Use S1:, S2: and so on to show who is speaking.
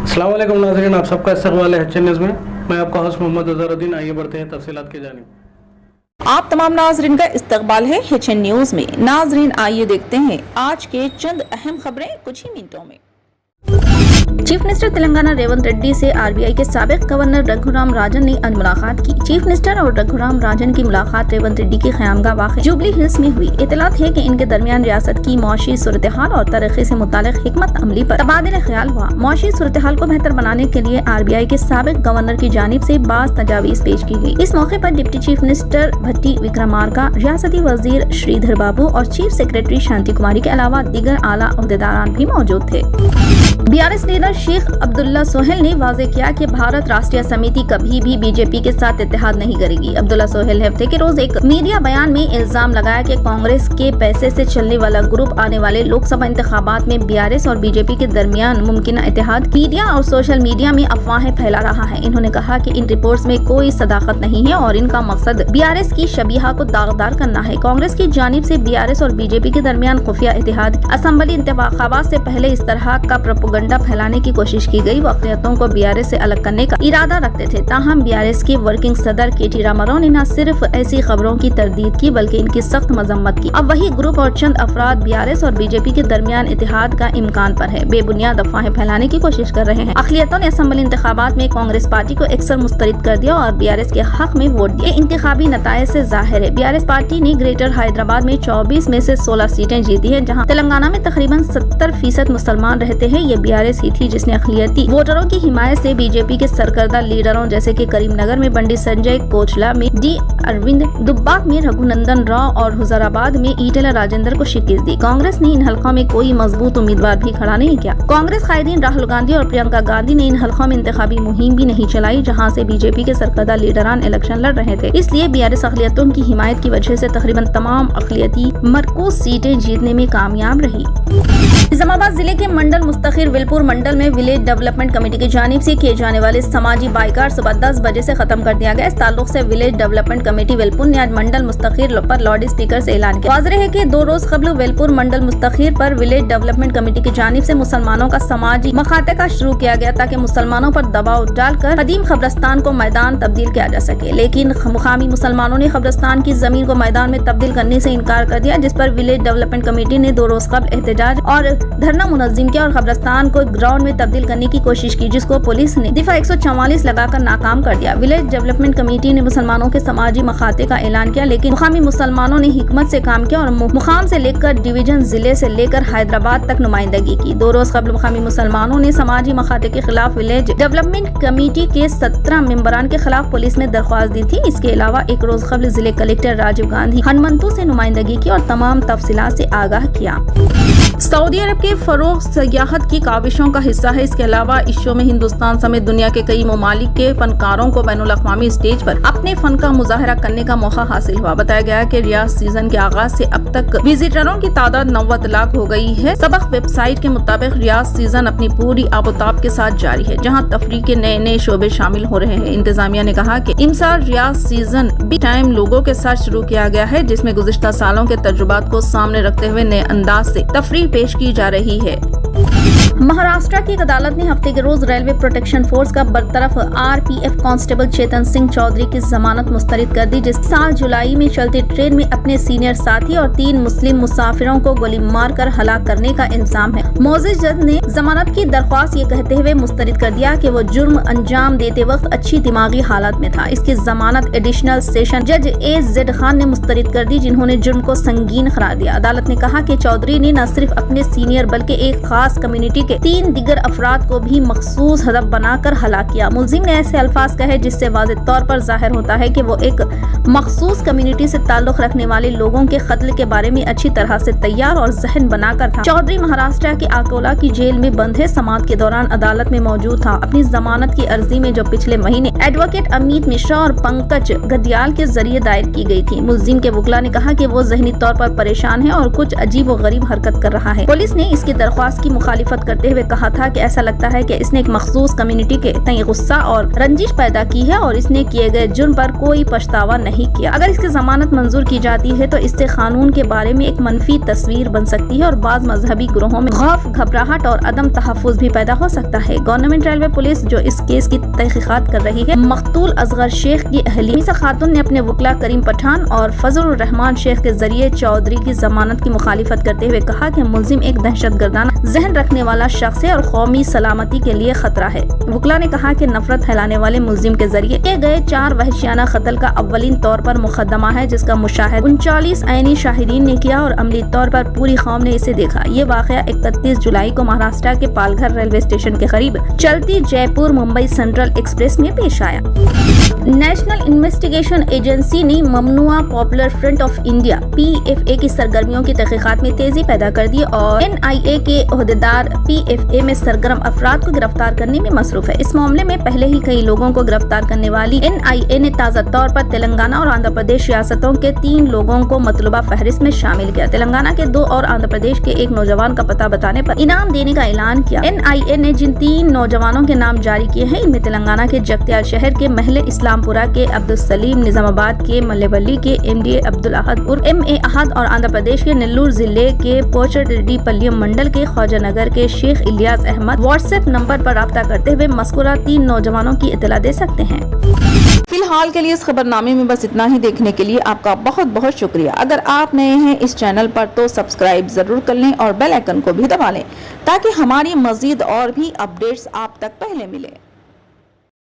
S1: अस्सलाम वालेकुम नाज़रीन, आप सबका इस्तक़बाल है एचएन न्यूज़ में। मैं आपका होस्ट मोहम्मद अज़हरुद्दीन। आइए बढ़ते हैं तफसीलात की जानिब।
S2: आप तमाम नाजरीन का इस्तकबाल है एचएन न्यूज़ में। नाजरीन आइए देखते हैं आज के चंद अहम खबरें कुछ ही मिनटों में। चीफ मिनिस्टर तेलंगाना रेवंत रेड्डी से आरबीआई के साबिक गवर्नर रघुराम राजन ने आज मुलाकात की। चीफ मिनिस्टर और रघुराम राजन की मुलाकात रेवंत रेड्डी की ख़यामगाह वाक़ जुबली हिल्स में हुई। इतलात है कि इनके दरमियान रियासत की मौशी सूरत हाल और तरक्की से मुतालिक हिकमत अमली पर तबादला ख्याल हुआ। मौशी सूरत हाल को बेहतर बनाने के लिए आरबीआई के साबिक गवर्नर की जानिब से बाज़ तजावीज़ पेश की गई। इस मौके पर डिप्टी चीफ मिनिस्टर भट्टी विक्रमार्का, रियासती वजीर श्रीधर बाबू और चीफ सेक्रेटरी शांति कुमारी के अलावा दीगर आला ओहदेदारान भी मौजूद थे। बीआरएस लीडर शेख अब्दुल्ला सोहेल ने वाज़ेह किया कि भारत राष्ट्रीय समिति कभी भी बीजेपी के साथ इत्तेहाद नहीं करेगी। अब्दुल्ला सोहेल ने हफ्ते के रोज एक मीडिया बयान में इल्जाम लगाया कि कांग्रेस के पैसे से चलने वाला ग्रुप आने वाले लोकसभा इंतखाबात में बीआरएस और बीजेपी के दरमियान मुमकिन इत्तेहाद मीडिया और सोशल मीडिया में अफवाहें फैला रहा है। इन्होंने कहा कि इन रिपोर्ट्स में कोई सदाकत नहीं है और इनका मकसद बीआरएस की शबीहा को दागदार करना है। कांग्रेस की जानिब से बीआरएस और बीजेपी के दरमियान खुफिया इत्तेहाद असेंबली इंतखाबात से पहले इस तरह का प्रोपेगेंडा फैलाने की कोशिश की गई। वाक़ियतों को बीआरएस से अलग करने का इरादा रखते थे। ताहम बीआरएस के वर्किंग सदर केटी रामाराव ने न सिर्फ ऐसी खबरों की तरदीद की बल्कि इनकी सख्त मजम्मत की। अब वही ग्रुप और चंद अफराद बीआरएस और बीजेपी के दरमियान इत्तेहाद का इम्कान पर है, बेबुनियाद अफवाहें फैलाने की कोशिश कर रहे हैं। अक़लियतों ने असेंबली इंतखाबात में कांग्रेस पार्टी को अक्सर मुस्तरद कर दिया और बीआरएस के हक में वोट दिए। इंतखाबी नताइज से जाहिर है बीआरएस पार्टी ने ग्रेटर हैदराबाद में 24 में से 16 सीटें जीती हैं, जहाँ तेलंगाना में तकरीबन 70% मुसलमान रहते हैं। ये बीआरएस ही थी जिसने अक़लियती वोटरों की हिमायत से बीजेपी के सरकर्दा लीडरों जैसे कि करीमनगर में बंडी संजय, कोचला में डी अरविंद, दुब्बाक में रघुनंदन राव और हुजराबाद में ईटेला राजेंद्र को शिकस्त दी। कांग्रेस ने इन हलकों में कोई मजबूत उम्मीदवार भी खड़ा नहीं किया। कांग्रेस कायदीन राहुल गांधी और प्रियंका गांधी ने इन हलकों में इंतखाबी मुहिम भी नहीं चलाई, जहां से बीजेपी के सरकर्दा लीडरान इलेक्शन लड़ रहे थे। इसलिए बीआरएस अक़लियतों की हिमायत की वजह से तकरीबन तमाम अक़लियती मरकूज सीटें जीतने में कामयाब रही। निजामाबाद जिले के मंडल मुस्तखिर विलपुर मंडल में विलेज डेवलपमेंट कमेटी की जानिब से किए जाने वाले समाजी बाइकाट सुबह 10 बजे से खत्म कर दिया गया। इस ताल्लुक से विलेज डेवलपमेंट कमेटी विलपुर ने आज मंडल मुस्तखिर पर लाउड स्पीकर से ऐलान किया। वाज़ेह है कि 2 रोज कबल विलपुर मंडल मुस्तखिर पर विलेज डेवलपमेंट कमेटी की जानिब से मुसलमानों का समाजी मखातका शुरू किया गया ताकि मुसलमानों पर दबाव डालकर कदीम कब्रिस्तान को मैदान तब्दील किया जा सके, लेकिन मुकामी मुसलमानों ने कब्रिस्तान की जमीन को मैदान में तब्दील करने से इनकार कर दिया, जिस पर विलेज डेवलपमेंट कमेटी ने 2 रोज कबल एहतजाज और धरना मुनज़्ज़म किया और कब्रिस्तान को ग्राउंड में तब्दील करने की कोशिश की, जिसको पुलिस ने दिफा 144 लगाकर नाकाम कर दिया। विलेज डेवलपमेंट कमेटी ने मुसलमानों के समाजी मखाते का ऐलान किया, लेकिन मुकामी मुसलमानों ने हिकमत से काम किया और मुकाम से लेकर डिवीजन जिले से लेकर हैदराबाद तक नुमाइंदगी की। 2 रोज कबल मुकामी मुसलमानों ने समाजी मखाते के खिलाफ विलेज डेवलपमेंट कमेटी के 17 मेंबरान के खिलाफ पुलिस में दरख्वास्त दी थी। इसके अलावा 1 रोज कबल जिले कलेक्टर राजीव गांधी हनुमंतु से नुमाइंदगी की और तमाम तफसीलात से आगाह किया। सऊदी अरब के फरोग सयाहत की काविशों का हिस्सा है। इसके अलावा इस शो में हिंदुस्तान समेत दुनिया के कई ममालिक के फनकारों को बैनुल अक़वामी स्टेज पर अपने फन का मुजाहरा करने का मौका हासिल हुआ। बताया गया कि रियाज सीजन के आगाज से अब तक विजिटरों की तादाद 90 लाख हो गई है। सबक वेबसाइट के मुताबिक रियाज सीजन अपनी पूरी आबोताब के साथ जारी है, जहां तफरीह के नए नए शोबे शामिल हो रहे हैं। इंतजामिया ने कहा कि इमसाल रियाज सीजन बिग टाइम लोगों के साथ शुरू किया गया है, जिसमें गुज़िश्ता सालों के तजुर्बात को सामने रखते हुए नए अंदाज से तफरीह पेश की जा रही है। महाराष्ट्र की एक अदालत ने हफ्ते के रोज रेलवे प्रोटेक्शन फोर्स का बरतरफ आरपीएफ कांस्टेबल चेतन सिंह चौधरी की जमानत मुस्तरद कर दी, जिस साल जुलाई में चलती ट्रेन में अपने सीनियर साथी और 3 मुस्लिम मुसाफिरों को गोली मारकर हलाक करने का इल्जाम है। मौजिज जज ने जमानत की दरख्वास्त ये कहते हुए मुस्तरद कर दिया कि वो जुर्म अंजाम देते वक्त अच्छी दिमागी हालत में था। इसकी जमानत एडिशनल सेशन जज AZ खान ने मुस्तरद कर दी, जिन्होंने जुर्म को संगीन करार दिया। अदालत ने कहा कि चौधरी ने न सिर्फ अपने सीनियर बल्कि एक खास कम्युनिटी के 3 दिगर अफराद को भी मखसूस हदफ बनाकर हलाक किया। मुल्जिम ने ऐसे अल्फाज कहे जिससे वाज़ेह तौर पर जाहिर होता है कि वो एक मखसूस कम्युनिटी से ताल्लुक रखने वाले लोगों के कत्ल के बारे में अच्छी तरह से तैयार और जहन बनाकर था। चौधरी महाराष्ट्र के अकोला की जेल में बंद है। समाअत के दौरान अदालत में मौजूद था। अपनी जमानत की अर्जी में जो पिछले महीने एडवोकेट अमित मिश्रा और पंकज गदियाल के जरिए दायर की गई थी, मुल्जिम के वकील ने कहा कि वो जहनी तौर पर परेशान है और कुछ अजीब व गरीब हरकत कर रहा है। पुलिस ने इसकी दरख्वास्त की मुखालिफत करते हुए कहा था कि ऐसा लगता है कि इसने एक मखसूस कम्युनिटी के तय गुस्सा और रंजिश पैदा की है और इसने किए गए जुर्म पर कोई पछतावा नहीं किया। अगर इसकी जमानत मंजूर की जाती है तो इससे कानून के बारे में एक मनफी तस्वीर बन सकती है और बाज़ मजहबी ग्रोहों में खौफ, घबराहट और अदम तहफ़्फ़ुज़ भी पैदा हो सकता है। गवर्नमेंट रेलवे पुलिस जो इस केस की तहकीकात कर रही है, मकतूल असगर शेख की अहली मीसा खातून ने अपने वकला करीम पठान और फजलुर रहमान शेख के जरिए चौधरी की जमानत की मुखालिफत करते हुए कहा कि मुलजिम एक दहशतगर्दाना जहन रखने वाला शख्स है और कौमी सलामती के लिए खतरा है। वकला ने कहा कि नफरत फैलाने वाले मुलजिम के जरिए किए गए 4 वहशियाना कत्ल का अव्वलीन तौर पर मुकदमा है, जिसका मुशाहिद 39 ऐनी शाहिदीन ने किया और अमली तौर पर पूरी कौम ने इसे देखा। ये वाकया 31 जुलाई को महाराष्ट्र के पालघर रेलवे स्टेशन के करीब चलती जयपुर मुंबई सेंट्रल एक्सप्रेस में पेश आया। नेशनल इन्वेस्टिगेशन एजेंसी ने ममनुआ popular front of India PFA की सरगर्मियों की तहकीकात में तेजी पैदा कर दी और NIA के ओहदेदार PFA में सरगर्म अफराद को गिरफ्तार करने में मसरूफ है। इस मामले में पहले ही कई लोगों को गिरफ्तार करने वाली NIA ने ताज़ा तौर पर तेलंगाना और आंध्र प्रदेश रियासतों के 3 लोगों को मतलूबा फहरिस्त में शामिल किया। तेलंगाना के 2 और आंध्र प्रदेश के 1 नौजवान का पता बताने पर इनाम देने का ऐलान किया। NIA ने जिन 3 नौजवानों के नाम जारी किए हैं, इनमें तेलंगाना के जगत्याल शहर के महले इस्लामपुरा के अब्दुल सलीम, निजामाबाद के मल्लेवल्ली के MDA अब्दुल अहद उर्फ MA अहद और आंध्र प्रदेश के नेल्लूर जिले के पोचरेड्डीपल्लियम मंडल के ख्वाजानगर के शेख इलियास अहमद व्हाट्सएप नंबर पर राब्ता करते हुए मज़कूरा 3 नौजवानों की इत्तला दे सकते हैं। फिलहाल के लिए इस खबरनामे में बस इतना ही। देखने के लिए आपका बहुत बहुत शुक्रिया। अगर आप नए हैं इस चैनल पर तो सब्सक्राइब जरूर कर लें और बेल आइकन को भी दबा लें ताकि हमारी मजीद और भी अपडेट्स आप तक पहले मिले।